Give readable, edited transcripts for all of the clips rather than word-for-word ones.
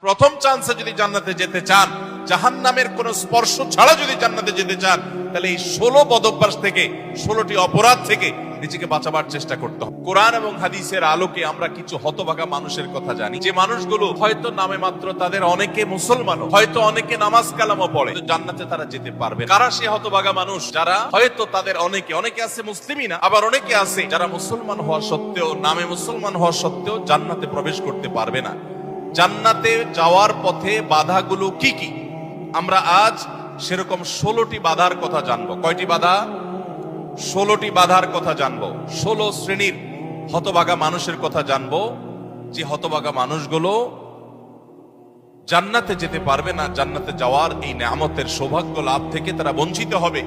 প্রথম চান্সে যদি জান্নাতে যেতে চান, জাহান্নামের কোন স্পর্শ ছাড়া যদি জান্নাতে যেতে চান, তাহলে এই 16 বদভ্যাস থেকে, 16টি অপরাধ থেকে নিজেকে বাঁচাবার চেষ্টা করতে হবে। কোরআন এবং হাদিসের আলোকে আমরা কিছু হতভাগা মানুষের কথা জানি, যে মানুষগুলো হয়তো নামে মাত্র তাদের অনেকে মুসলমান, হয়তো অনেকে নামাজ কালামও পড়ে, কিন্তু জান্নাতে তারা যেতে পারবে না। কারা সে হতভাগা মানুষ? যারা হয়তো তাদের অনেকে আছে মুসলিমই না, আবার অনেকে আছে যারা মুসলমান হওয়া সত্ত্বেও, নামে মুসলমান হওয়া সত্ত্বেও জান্নাতে প্রবেশ করতে পারবে না। জান্নাতে যাওয়ার পথে বাধাগুলো কি কি, আমরা আজ সেরকম 16টি বাধার কথা জানবো। কয়টি বাধা? 16টি বাধার কথা জানবো। 16 শ্রেণীর হতভাগা মানুষের কথা জানবো, যে হতভাগা মানুষগুলো জান্নাতে যেতে পারবে না। জান্নাতে যাওয়ার এই নেয়ামতের সৌভাগ্য লাভ থেকে তারা বঞ্চিত হবে।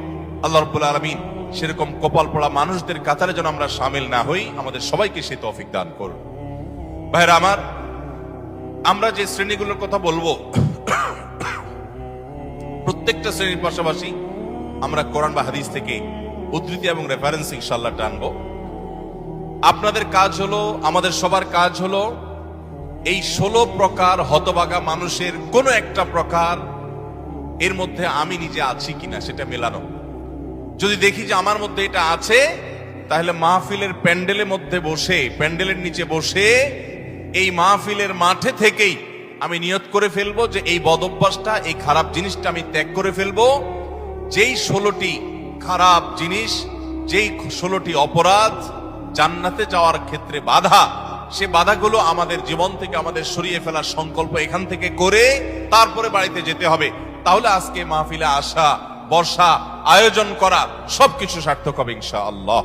আল্লাহ রাব্বুল আলামিন সেরকম কপাল পড়া মানুষদের কাতারে যেন আমরা শামিল না হই, আমাদের সবাইকে সে তৌফিক দান করুন। ভাইরা আমার, আমরা যে শ্রেণীগুলোর কথা বলবো, প্রত্যেকটা শ্রেণীর পাশাপাশি আমরা কোরআন বা হাদিস থেকে উদ্ধৃতি এবং রেফারেন্স ইনশাআল্লাহ টানবো। আপনাদের কাজ হলো, আমাদের সবার কাজ হলো, এই 16 প্রকার হতভাগা মানুষের কোন একটা প্রকার এর মধ্যে আমি নিজে আছি কিনা সেটা মেলানো। যদি দেখি যে আমার মধ্যে এটা আছে, তাহলে মাহফিলের প্যান্ডেলের মধ্যে বসে, প্যান্ডেলের নিচে বসে এই মাহফিলের মাঠে থেকেই আমি নিয়ত করে ফেলবো যে এই বদভ্যাসটা, এই খারাপ জিনিসটা আমি ত্যাগ করে ফেলবো। যেই 16টি খারাপ জিনিস, যেই 16টি অপরাধ জান্নাতে যাওয়ার ক্ষেত্রে বাধা, সে বাধাগুলো আমাদের জীবন থেকে আমাদের সরিয়ে ফেলার সংকল্প এখান থেকে করে তারপরে বাড়িতে যেতে হবে। তাহলে আজকে মাহফিলে আসা, বসা, আয়োজন করা সবকিছু সার্থক হবে ইনশাআল্লাহ।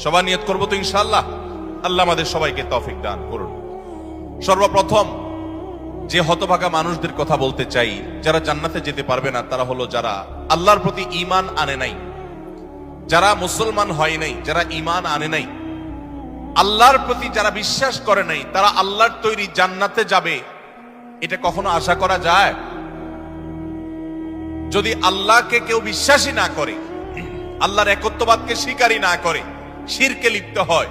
সবাই নিয়ত করবো তো ইনশাআল্লাহ। আল্লাহ আমাদের সবাইকে তৌফিক দান করুন। সর্বপ্রথম যে হতভাগা মানুষদের কথা বলতে চাই, যারা জান্নাতে যেতে পারবে না, তারা হলো যারা আল্লাহর প্রতি ঈমান আনে নাই, যারা মুসলমান হয় নাই, যারা ঈমান আনে নাই, আল্লাহর প্রতি যারা বিশ্বাস করে নাই, তারা আল্লাহর তৈরি জান্নাতে যাবে, এটা কখনো আশা করা যায়? যদি আল্লাহকে কেউ বিশ্বাসই না করে, আল্লাহর একত্ববাদকে স্বীকারই না করে, শিরকে লিপ্ত হয়,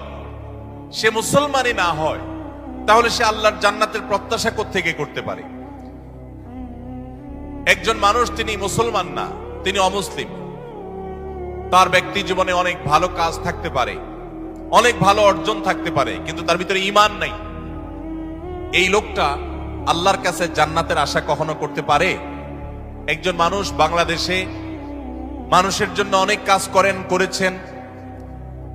সে মুসলমানই না হয়, তাহলে সে আল্লাহর জান্নাতের প্রত্যাশা কোত্থেকে করতে পারে? একজন মানুষ, তিনি মুসলমান না, তিনি অমুসলিম, তার ব্যক্তি জীবনে অনেক ভালো কাজ থাকতে পারে, অনেক ভালো অর্জন থাকতে পারে, কিন্তু তার ভিতরে ঈমান নাই। এই লোকটা আল্লাহর কাছে জান্নাতের আশা কখনো করতে পারে? একজন মানুষ বাংলাদেশে মানুষের জন্য অনেক কাজ করেছেন,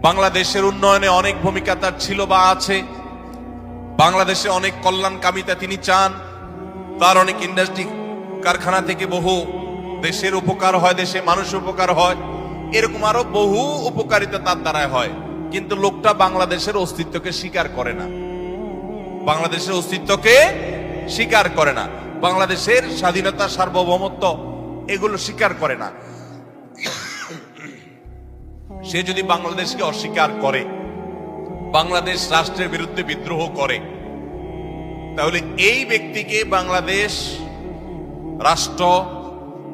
বাংলাদেশের উন্নয়নে অনেক ভূমিকা তার ছিল বা আছে, বাংলাদেশে অনেক কল্যাণকামিতা তিনি চান, তার অনেক ইন্ডাস্ট্রি কারখানা থেকে বহু দেশের উপকার হয়, দেশে মানুষের উপকার হয়, এরকম আরো বহু উপকারিতা তার দ্বারাই হয়। কিন্তু লোকটা বাংলাদেশের অস্তিত্বকে স্বীকার করে না, বাংলাদেশের অস্তিত্বকে স্বীকার করে না, বাংলাদেশের স্বাধীনতা, সার্বভৌমত্ব এগুলো স্বীকার করে না। সে যদি বাংলাদেশকে অস্বীকার করে, বাংলাদেশ রাষ্ট্রের বিরুদ্ধে বিদ্রোহ করে, তাহলে এই ব্যক্তিকে বাংলাদেশ রাষ্ট্র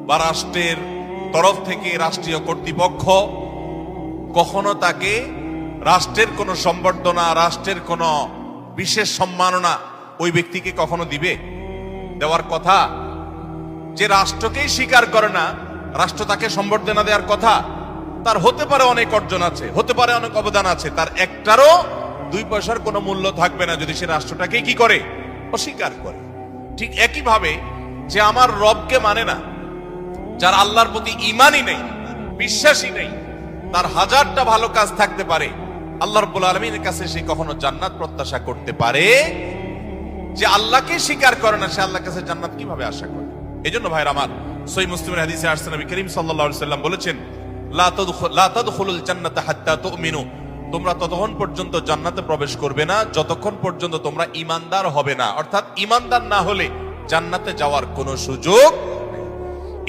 বা রাষ্ট্রের তরফ থেকে রাষ্ট্রীয় কর্তৃপক্ষ কখনো তাকে রাষ্ট্রের কোনো সম্বর্ধনা, রাষ্ট্রের কোনো বিশেষ সম্মাননা ওই ব্যক্তিকে কখনো দিবে? দেওয়ার কথা। যে রাষ্ট্রকেই স্বীকার করে না, রাষ্ট্র তাকে সম্বর্ধনা দেওয়ার কথা। তার হতে পারে অনেক অর্জন আছে, হতে পারে অনেক অবদান আছে, তার একটারও 2 পয়সার কোনো মূল্য থাকবে না যদি সে রাষ্ট্রটাকে কি করে? অস্বীকার করে। ঠিক একইভাবে যে আমার রবকে মানে না, যার আল্লাহর প্রতি ঈমানই নেই, বিশ্বাসই নেই, তার হাজারটা ভালো কাজ থাকতে পারে, আল্লাহ রাব্বুল আলামিনের কাছে সে কখনো জান্নাত প্রত্যাশা করতে পারে? যে আল্লাহকে স্বীকার করে না, সে আল্লাহর কাছে জান্নাত কিভাবে আশা করে? এজন্য ভাইরা আমার, সহিহ মুসলিমের হাদিসে আসছে, নবী করিম সাল্লাল্লাহু আলাইহি ওয়াসাল্লাম বলেছেন, লা তাদখুলুল জান্নাতা হাত্তা তুমিনু, তোমরা ততক্ষণ পর্যন্ত জান্নাতে প্রবেশ করবে না যতক্ষণ পর্যন্ত তোমরা ঈমানদার হবে না। অর্থাৎ ঈমানদার না হলে জান্নাতে যাওয়ার কোনো সুযোগ নেই।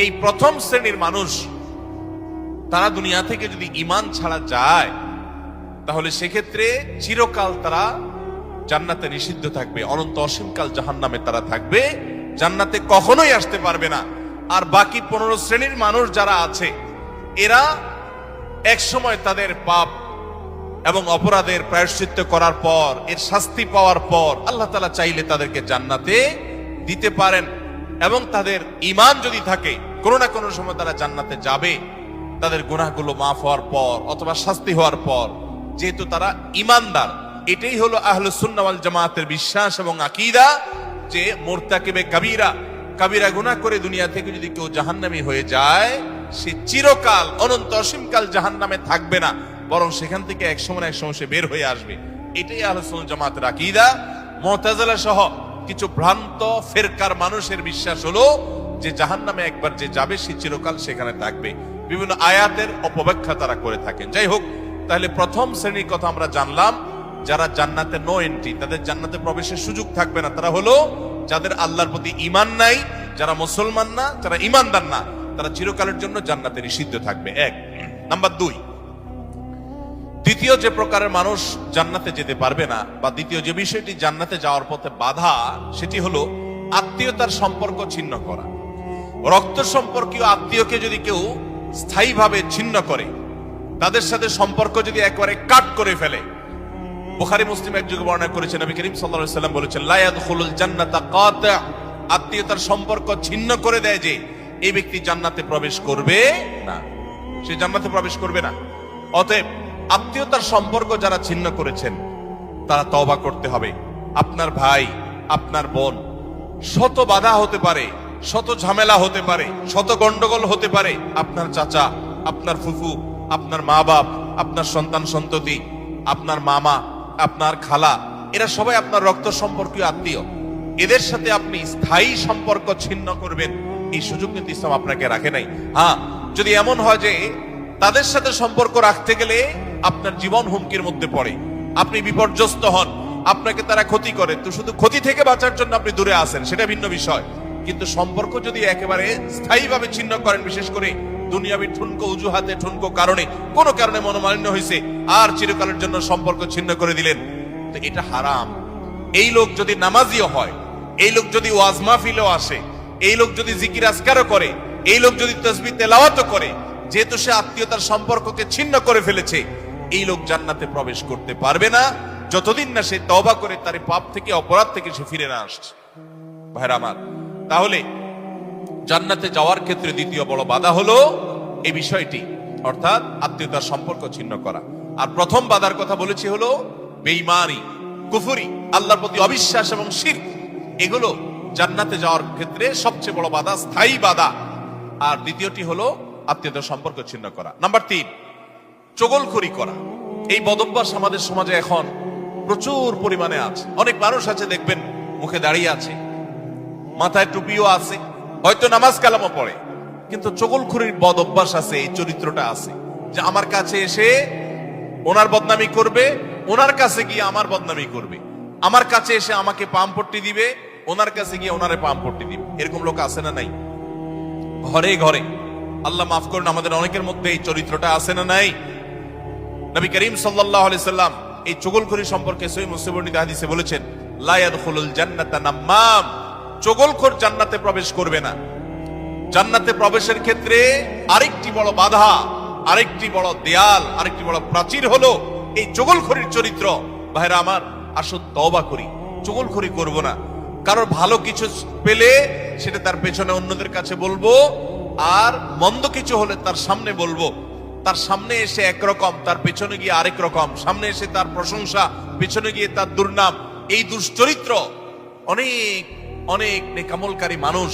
এই প্রথম শ্রেণীর মানুষ, তারা দুনিয়া থেকে যদি ঈমান ছাড়া যায়, তাহলে সেক্ষেত্রে চিরকাল তারা জান্নাতে নিষিদ্ধ থাকবে, অনন্ত অসীমকাল জাহান্নামে তারা থাকবে, জান্নাতে কখনোই আসতে পারবে না। আর বাকি 15 শ্রেণীর মানুষ যারা আছে, এরা এক সময় তাদের পাপ এবং অপরাধের প্রায়শ্চিত্ত করার পর, এর শাস্তি পাওয়ার পর আল্লাহ তাআলা চাইলে তাদেরকে জান্নাতে দিতে পারেন এবং তাদের ঈমান যদি থাকে, কোনো না কোনো সময় তারা জান্নাতে যাবে, তাদের গুনাহগুলো মাফ হওয়ার পর অথবা শাস্তি হওয়ার পর, যেহেতু তারা ঈমানদার। এটাই হলো আহলুস সুন্নাহ ওয়াল জামাতের বিশ্বাস এবং আকীদা, যে মুরতাকিবে কাবীরা, কাবীরা গুনাহ করে দুনিয়া থেকে যদি কেউ জাহান্নামী হয়ে যায়, সে চিরকাল অনন্ত অসীমকাল জাহান্নামে থাকবে না, বরং সেখান থেকে এক সময় না এক সময় সে বের হয়ে আসবে। এটাই আহলুস সুন্নাহ জামাতের আকীদা। মুতাজিলা সহ কিছু ভ্রান্ত ফেরকার মানুষের বিশ্বাস হলো যে জাহান্নামে একবার যে যাবে সে চিরকাল সেখানে থাকবে। বিভিন্ন আয়াতের অপব্যাখ্যা তারা করে থাকেন। যাই হোক, তাহলে প্রথম শ্রেণীর কথা আমরা জানলাম, যারা জান্নাতে নো এন্ট্রি, তাদের জান্নাতে প্রবেশের সুযোগ থাকবে না, তারা হলো যাদের আল্লাহর প্রতি ঈমান নাই, যারা মুসলমান না, যারা ঈমানদার না, তারা চিরকালের জন্য জান্নাতে নিষিদ্ধ থাকবে। এক নাম্বার। দ্বিতীয় যে প্রকারের মানুষ জান্নাতে যেতে পারবে না, বা দ্বিতীয় যে বিষয়টি জান্নাতে যাওয়ার পথে বাধা, সেটি হলো আত্মীয়তার সম্পর্ক ছিন্ন করা। রক্ত সম্পর্কীয় আত্মীয়কে যদি কেউ স্থায়ীভাবে ছিন্ন করে, তাদের সাথে সম্পর্ক যদি একবারে কাট করে ফেলে, বুখারী মুসলিম এক যুগে বর্ণনা করেছেন, নবী করিম সাল্লাল্লাহু আলাইহি ওয়াসাল্লাম বলেছেন, লা ইয়াদখুলুল জান্নাতা কাতি', আত্মীয়তার সম্পর্ক ছিন্ন করে দেয় যে, এই ব্যক্তি জান্নাতে প্রবেশ করবে না, সে জান্নাতে প্রবেশ করবে না। অতএব আত্মীয়তার সম্পর্ক যারা ছিন্ন করেছেন, তারা তওবা করতে হবে। আপনার ভাই, আপনার বোন, শত বাধা হতে পারে, শত ঝামেলা হতে পারে, শত গন্ডগোল হতে পারে, আপনার চাচা, আপনার ফুফু, আপনার মা বাপ, আপনার সন্তান সন্ততি, আপনার মামা, আপনার খালা, এরা সবাই আপনার রক্ত সম্পর্কীয় আত্মীয়। এদের সাথে আপনি স্থায়ী সম্পর্ক ছিন্ন করবেন, এই সুযোগ কিন্তু ইসলাম আপনাকে রাখে নাই। হ্যাঁ, যদি এমন হয় যে তাদের সাথে সম্পর্ক রাখতে গেলে আপনার জীবন হুমকির মধ্যে পড়ে, আপনি বিপর্যস্ত হন, আপনাকে তারা ক্ষতি করে, তো শুধু ক্ষতি থেকে বাঁচার জন্য আপনি দূরে আসেন, সেটা ভিন্ন বিষয়। কিন্তু সম্পর্ক যদি একেবারে স্থায়ীভাবে ছিন্ন করেন, বিশেষ করে দুনিয়াবি ঠুনকো অজুহাতে, ঠুনকো কারণে, কোনো কারণে মনোমালিন্য হয়েছে, আর চিরকালের জন্য সম্পর্ক ছিন্ন করে দিলেন, তো এটা হারাম। এই লোক যদি নামাজিও হয়, এই লোক যদি ওয়াজ মাহফিলেও আসে, এই লোক যদি জিকির আজকারও করে, এই লোক যদি তাসবিহ তেলাওয়াতও করে, যেহেতু সে আত্মীয়তার সম্পর্ককে ছিন্ন করে ফেলেছে, এই লোক জান্নাতে প্রবেশ করতে পারবে না যতদিন না সে তওবা করে তার পাপ থেকে, অপরাধ থেকে সে ফিরে না আসছে। ভাইরা আমার, তাহলে জান্নাতে যাওয়ার ক্ষেত্রে দ্বিতীয় বড় বাধা হলো এই বিষয়টি, অর্থাৎ আত্মীয়তার সম্পর্ক ছিন্ন করা। আর প্রথম বাধার কথা বলেছি হলো বেঈমানি, কুফরি, আল্লাহর প্রতি অবিশ্বাস এবং শিরক। এগুলো জান্নাতে যাওয়ার ক্ষেত্রে সবচেয়ে বড় বাধা, স্থায়ী বাধা। আর দ্বিতীয়টি হলো আত্মীয়তার সম্পর্ক ছিন্ন করা। নাম্বার 3, চগলখড়ি করা। এই বদভ্যাস আমাদের সমাজে এখন প্রচুর পরিমাণে আছে। অনেক মানুষ আছে দেখবেন মুখে দাঁড়িয়ে আছে, মাথায় টুপিও আছে, হয়তো নামাজ কালামও পড়ে, কিন্তু চগলখড়ির বদভ্যাস আছে, এই চরিত্রটা আছে যে আমার কাছে এসে ওনার বদনামি করবে, ওনার কাছে গিয়ে আমার বদনামি করবে, আমার কাছে এসে আমাকে পামপট্টি দিবে, ওনার কাছে গিয়ে ওনারে পামপট্টি দিবে। এরকম লোক আছে না নাই? ঘরে ঘরে। আল্লাহ মাফ করুন, আমাদের অনেকের মধ্যে এই চরিত্রটা আছে না নাই? নবী করিম সাল্লাল্লাহু আলাইহি সাল্লাম এই চগলখড়ি সম্পর্কে সহিহ মুসলিম বর্ণিত হাদিসে বলেছেন, লা ইয়াদখুলুল জান্নাতা নাম্মাম, চগলখোর জান্নাতে প্রবেশ করবে না। জান্নাতে প্রবেশের ক্ষেত্রে আরেকটি বড় বাধা, আরেকটি বড় দেয়াল, আরেকটি বড় প্রাচীর হলো এই চগলখড়ির চরিত্র। ভাইরা আমার, আসুন তওবা করি, চগলখড়ি করব না। কারোর ভালো কিছু পেলে সেটা তার পেছনে অন্যদের কাছে বলবো, আর মন্দ কিছু হলে তার সামনে বলবো। তার সামনে এসে একরকম, তার পেছনে গিয়ে আরেক রকম, সামনে এসে তার প্রশংসা, পেছনে গিয়ে তার দুর্নাম। এই দুশ্চরিত্র অনেক অনেক নেকামলকারী মানুষ,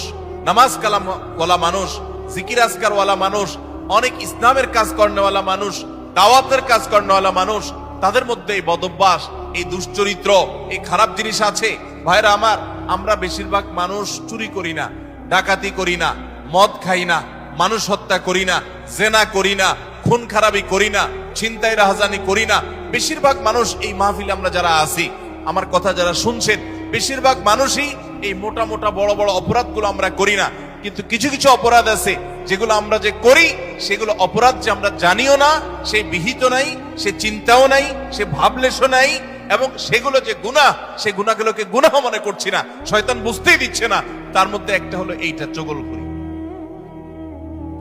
নামাজ কালাম ওয়ালা মানুষ, জিকির আজকার ওয়ালা মানুষ, অনেক ইসলামের কাজ করেওয়ালা মানুষ, দাওয়াতের কাজ করেওয়ালা মানুষ, তাদের মধ্যে এই বদভ্যাস, এই দুশ্চরিত্র, এই খারাপ জিনিস আছে। ভাইরা আমার, আমরা বেশিরভাগ মানুষ চুরি করি না, ডাকাতি করি না, মদ খাই না, মানুষ হত্যা করি না, জেনা করি না, খুন খারাপি করি না, ছিনতাই রাহাজানি করি না। বেশিরভাগ মানুষ এই মাহফিলে আমরা যারা আছি, আমার কথা যারা শুনছেন, বেশিরভাগ মানুষই এই মোটা মোটা বড় বড় অপরাধগুলো আমরা করি না। কিন্তু কিছু কিছু অপরাধ আছে যেগুলো আমরা যে করি, সেগুলো অপরাধ যে আমরা জানিও না, সে বিহিত নাই, সে চিন্তাও নাই, সে ভাবলেশও নাই, এবং সেগুলো যে গুনাহ, সেই গুনাহগুলোকে গুনাহ মনে করছি না, শয়তান বুঝতেই দিচ্ছে না। তার মধ্যে একটা হলো এইটা, চগলখড়ি।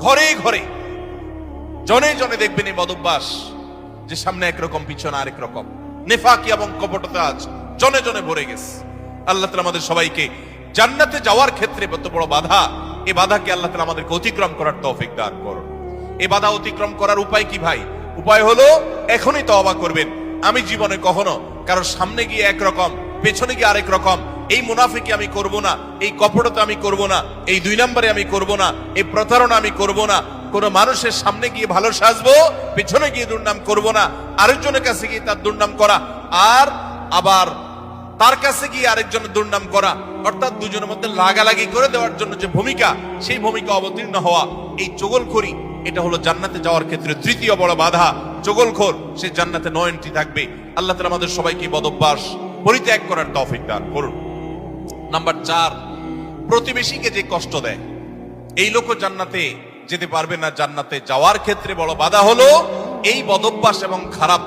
ঘরে ঘরে, জনে জনে দেখবেন এই বদভ্যাস, যে সামনে একরকম, পিছনে আরেক রকম, নেফাকি এবং কপটতা আজ জনে জনে ভরে গেছে। আল্লাহ তাআলা আমাদের সবাইকে জান্নাতে যাওয়ার ক্ষেত্রে কত বড় বাধা, এই বাধাকে আল্লাহ তাআলা আমাদেরকে অতিক্রম করার তৌফিক দান করুন। এই বাধা অতিক্রম করার উপায় কি ভাই? উপায় হলো এখনই তওবা করবেন। আমি জীবনে কখনো কারোর সামনে গিয়ে একরকম, পেছনে গিয়ে আরেক রকম, এই মুনাফিকি আমি করব না, এই কপটতা আমি করব না, এই 2 নম্বরে আমি করব না, এই প্রতারণা আমি করব না। কোন মানুষের সামনে গিয়ে ভালো সাজবো, পেছনে গিয়ে দুর্নাম করব না, আরেকজনের কাছে গিয়ে তার দুর্নাম করা, আর আবার তার কাছে গিয়ে আরেকজনের দুর্নাম করা, অর্থাৎ দুজনের মধ্যে লাগালাগি করে দেওয়ার জন্য যে ভূমিকা, সেই ভূমিকা অবতীর্ণ হওয়া, এই চগলখড়ি, এটা হলো জান্নাতে যাওয়ার ক্ষেত্রে তৃতীয় বড় বাধা। চগলখোর সে জান্নাতে নো এন্ট্রি থাকবে। আল্লাহ তাআলা আমাদের সবাইকে বদঅভ্যাস পরিত্যাগ করার তৌফিক দান করুন। নাম্বার 4, প্রতিবেশীকে যে কষ্ট দেয়, এই লোকও জান্নাতে যেতে পারবে না। জান্নাতে যাওয়ার ক্ষেত্রে বড় বাধা হলো এই বদঅভ্যাস এবং খারাপ